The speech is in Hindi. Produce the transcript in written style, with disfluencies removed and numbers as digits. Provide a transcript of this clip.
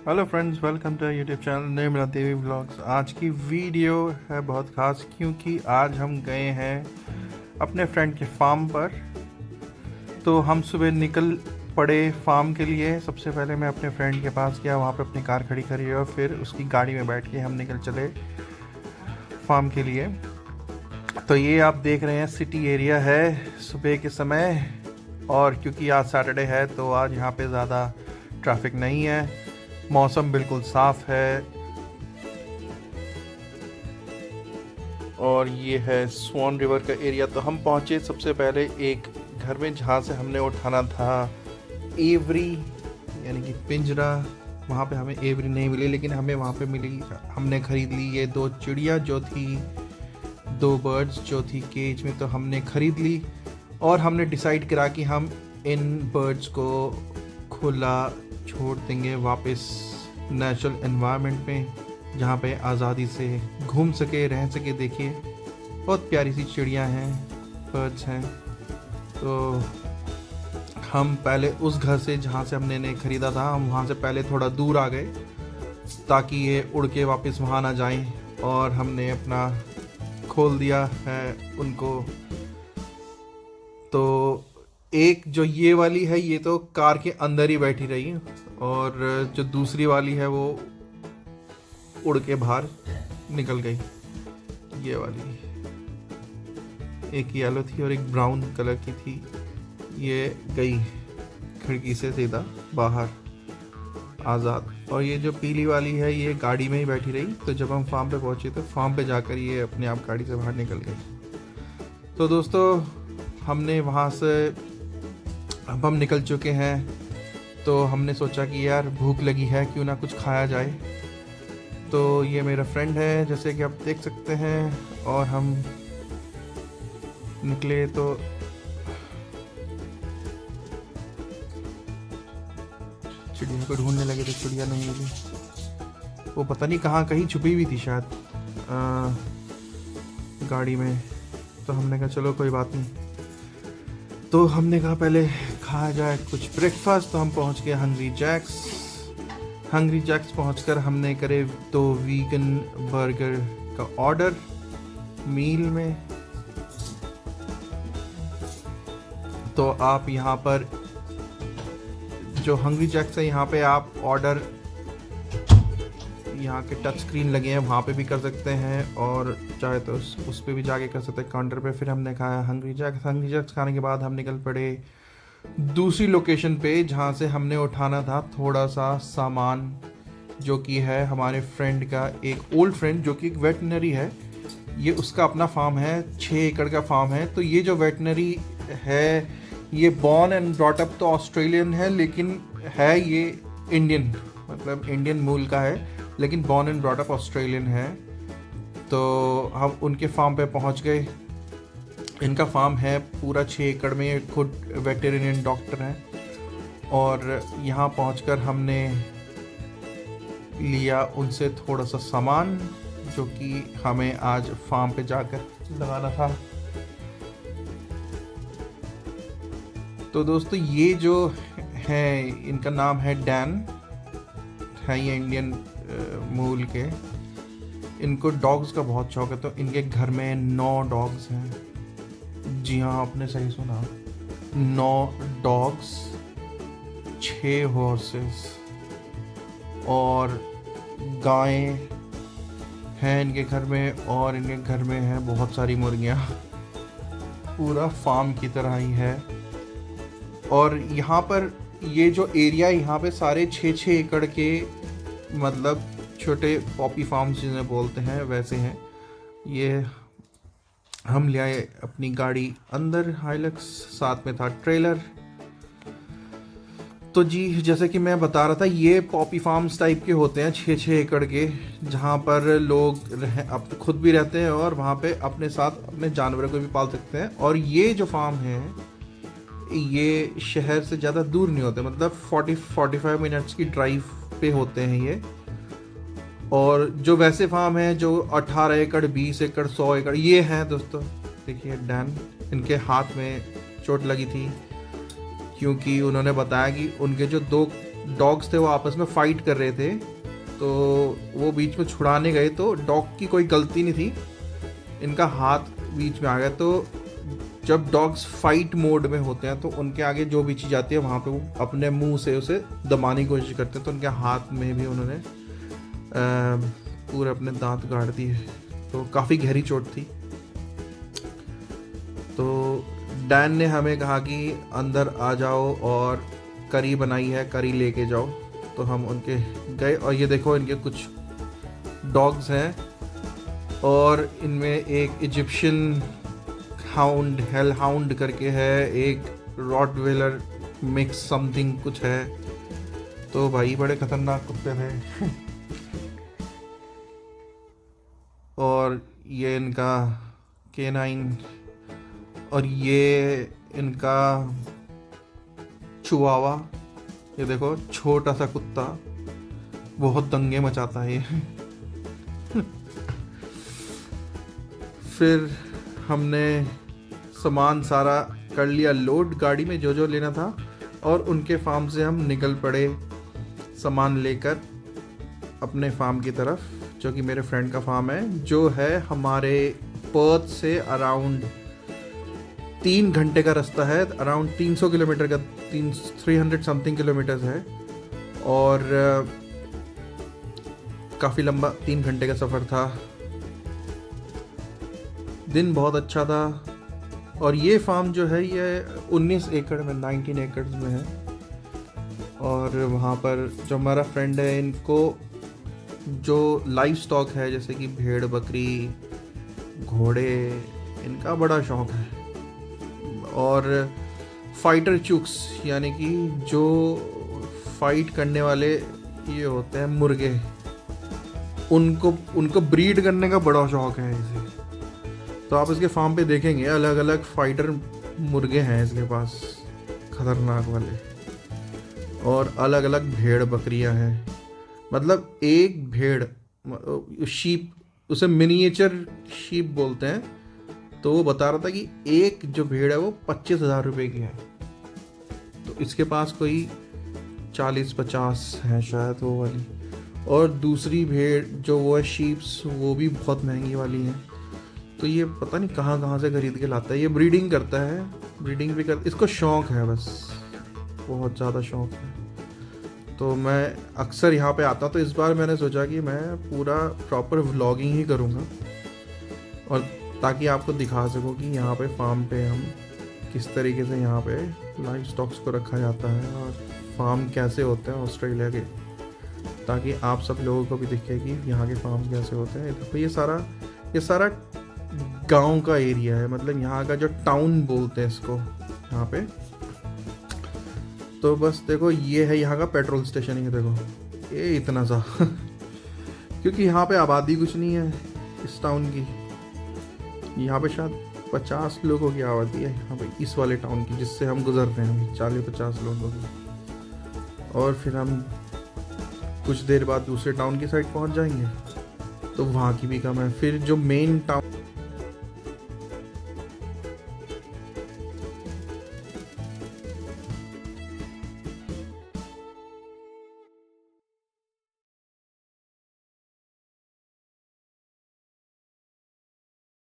Hello friends, welcome to YouTube channel Nirmala Devi vlogs. आज की वीडियो है बहुत ख़ास क्योंकि आज हम गए हैं अपने फ्रेंड के फार्म पर। तो हम सुबह निकल पड़े फार्म के लिए। सबसे पहले मैं अपने फ्रेंड के पास गया, वहाँ पे अपनी कार खड़ी करी और फिर उसकी गाड़ी में बैठ के हम निकल चले फार्म के लिए। तो ये आप देख रहे हैं सिटी एरिया है सुबह के समय, और क्योंकि आज सैटरडे है तो आज यहाँ पे ज़्यादा ट्रैफिक नहीं है। मौसम बिल्कुल साफ है और ये है स्वान रिवर का एरिया। तो हम पहुँचे सबसे पहले एक घर में जहाँ से हमने उठाना था एवरी, यानी कि पिंजरा। वहाँ पे हमें एवरी नहीं मिली, लेकिन हमें वहाँ पे मिली, हमने ख़रीद ली ये दो चिड़िया जो थी, दो बर्ड्स जो थी केज में, तो हमने ख़रीद ली। और हमने डिसाइड करा कि हम इन बर्ड्स को खुला छोड़ देंगे वापस नेचुरल एनवायरनमेंट में, जहाँ पे आज़ादी से घूम सके, रह सके। देखिए बहुत प्यारी सी चिड़िया हैं, बर्ड्स हैं। तो हम पहले उस घर से जहाँ से हमने इन्हें ख़रीदा था, हम वहाँ से पहले थोड़ा दूर आ गए ताकि ये उड़ के वापस वहाँ ना जाएं। और हमने अपना खोल दिया है उनको। तो एक जो ये वाली है ये तो कार के अंदर ही बैठी रही, और जो दूसरी वाली है वो उड़ के बाहर निकल गई। ये वाली एक येलो थी और एक ब्राउन कलर की थी, ये गई खिड़की से सीधा बाहर आज़ाद। और ये जो पीली वाली है ये गाड़ी में ही बैठी रही। तो जब हम फार्म पे पहुंचे तो फार्म पे जाकर ये अपने आप गाड़ी से बाहर निकल गई। तो दोस्तों हमने वहाँ से, अब हम निकल चुके हैं, तो हमने सोचा कि यार भूख लगी है, क्यों ना कुछ खाया जाए। तो ये मेरा फ्रेंड है जैसे कि आप देख सकते हैं, और हम निकले तो चिड़िया को ढूंढने लगे तो चिड़िया नहीं मिली। वो पता नहीं कहाँ, कहीं छुपी हुई थी शायद गाड़ी में। तो हमने कहा चलो कोई बात नहीं। तो हमने कहा पहले खाया जाए कुछ ब्रेकफास्ट। तो हम पहुंच गए हंग्री जैक्स पहुंचकर हमने करे 2 वीगन बर्गर का ऑर्डर मील में। तो आप यहाँ पर जो हंग्री जैक्स है, यहाँ पे आप ऑर्डर, यहाँ के टच स्क्रीन लगे हैं वहाँ पे भी कर सकते हैं, और चाहे तो उस पे भी जाके कर सकते हैं काउंटर पे। फिर हमने खाया हंग्री जैक्स खाने के बाद हम निकल पड़े दूसरी लोकेशन पे, जहाँ से हमने उठाना था थोड़ा सा सामान, जो कि है हमारे फ्रेंड का एक ओल्ड फ्रेंड जो कि एक वेटनरी है। ये उसका अपना फार्म है, 6 एकड़ का फार्म है। तो ये जो वेटनरी है ये बॉर्न एंड ब्रॉट अप तो ऑस्ट्रेलियन है, लेकिन है ये इंडियन, मतलब इंडियन मूल का है, लेकिन born and brought up Australian है। तो हम उनके फार्म पे पहुंच गए। इनका फार्म है पूरा 6 एकड़ में, खुद वेटेरिनियन डॉक्टर हैं। और यहाँ पहुंचकर हमने लिया उनसे थोड़ा सा सामान जो कि हमें आज फार्म पे जाकर लगाना था। तो दोस्तों ये जो है, इनका नाम है डैन, है ये इंडियन मूल के। इनको डॉग्स का बहुत शौक है। तो इनके घर में 9 डॉग्स हैं। जी हाँ, आपने सही सुना, 9 डॉग्स, 6 हॉर्सेस और गायें हैं इनके घर में, और इनके घर में है बहुत सारी मुर्गियाँ। पूरा फार्म की तरह ही है। और यहाँ पर ये जो एरिया, यहाँ पे सारे 6-6 एकड़ के, मतलब छोटे पॉपी फार्म्स जिन्हें बोलते हैं वैसे हैं। ये हम ले आए अपनी गाड़ी अंदर, हाइलक्स, साथ में था ट्रेलर। तो जी जैसे कि मैं बता रहा था, ये पॉपी फार्म्स टाइप के होते हैं 6-6 एकड़ के, जहाँ पर लोग अब खुद भी रहते हैं और वहाँ पे अपने साथ अपने जानवरों को भी पाल सकते हैं। और ये जो फार्म है ये शहर से ज़्यादा दूर नहीं होते, मतलब 40-45 मिनट्स की ड्राइव पे होते हैं ये। और जो वैसे फार्म है जो 18 एकड़, 20 एकड़, 100 एकड़, ये हैं दोस्तों। देखिए डैन, इनके हाथ में चोट लगी थी क्योंकि उन्होंने बताया कि उनके जो 2 डॉग्स थे वो आपस में फाइट कर रहे थे, तो वो बीच में छुड़ाने गए, तो डॉग की कोई गलती नहीं थी, इनका हाथ बीच में आ गया। तो जब डॉग्स फाइट मोड में होते हैं तो उनके आगे जो भी चीज़ आती है वहाँ पे वो अपने मुंह से उसे दबाने की कोशिश करते हैं, तो उनके हाथ में भी उन्होंने पूरे अपने दांत गाड़ दिए, तो काफ़ी गहरी चोट थी। तो डैन ने हमें कहा कि अंदर आ जाओ और करी बनाई है, करी लेके जाओ। तो हम उनके गए और ये देखो इनके कुछ डॉग्स हैं, और इनमें एक इजिप्शियन हाउंड, हेल हाउंड करके है, एक रॉटवेलर मिक्स समथिंग कुछ है। तो भाई बड़े खतरनाक कुत्ते थे। और ये इनका केनाइन, और ये इनका चिवावा। ये देखो छोटा सा कुत्ता, बहुत दंगे मचाता है ये। फिर हमने सामान सारा कर लिया लोड गाड़ी में, जो जो लेना था, और उनके फार्म से हम निकल पड़े सामान लेकर अपने फार्म की तरफ, जो कि मेरे फ्रेंड का फार्म है, जो है हमारे पर्थ से अराउंड 3 घंटे का रास्ता है, अराउंड 300 किलोमीटर का, 300 समथिंग किलोमीटर्स है, और काफ़ी लंबा 3 घंटे का सफ़र था। दिन बहुत अच्छा था। और ये फार्म जो है ये 19 एकड़ में, 19 एकड़ में है। और वहाँ पर जो हमारा फ्रेंड है, इनको जो लाइव स्टॉक है जैसे कि भेड़, बकरी, घोड़े, इनका बड़ा शौक है। और फाइटर चुक्स, यानी कि जो फाइट करने वाले ये होते हैं मुर्गे, उनको ब्रीड करने का बड़ा शौक है इसे। तो आप इसके फार्म पे देखेंगे अलग अलग फाइटर मुर्गे हैं इसके पास, खतरनाक वाले, और अलग अलग भेड़ बकरियां हैं। मतलब एक भेड़, शीप, उसे मिनिएचर शीप बोलते हैं। तो वो बता रहा था कि एक जो भेड़ है वो 25,000 रुपये की है। तो इसके पास कोई 40-50 है शायद वो वाली। और दूसरी भेड़ जो वो है शीप्स, वो भी बहुत महंगी वाली है। तो ये पता नहीं कहाँ कहाँ से खरीद के लाता है। ये ब्रीडिंग करता है, ब्रीडिंग भी कर, इसको शौक़ है, बस बहुत ज़्यादा शौक़ है। तो मैं अक्सर यहाँ पे आता, तो इस बार मैंने सोचा कि मैं पूरा प्रॉपर व्लॉगिंग ही करूँगा, और ताकि आपको दिखा सकूँ कि यहाँ पे फार्म पे हम किस तरीके से यहाँ पे लाइव स्टॉक्स को रखा जाता है और फार्म कैसे होते हैं ऑस्ट्रेलिया के, ताकि आप सब लोगों को भी दिखे कि यहाँ के फार्म कैसे होते हैं। देखो ये सारा गांव का एरिया है, मतलब यहाँ का जो टाउन बोलते हैं इसको यहाँ पे। तो बस देखो ये है यहाँ का पेट्रोल स्टेशन, ये देखो ये इतना सा क्योंकि यहाँ पे आबादी कुछ नहीं है इस टाउन की। यहाँ पे शायद 50 लोगों की आबादी है यहाँ पे, इस वाले टाउन की जिससे हम गुजर रहे हैं अभी, 40-50 लोगों की। और फिर हम कुछ देर बाद दूसरे टाउन की साइड पहुँच जाएंगे, तो वहाँ की भी कम है। फिर जो मेन टाउन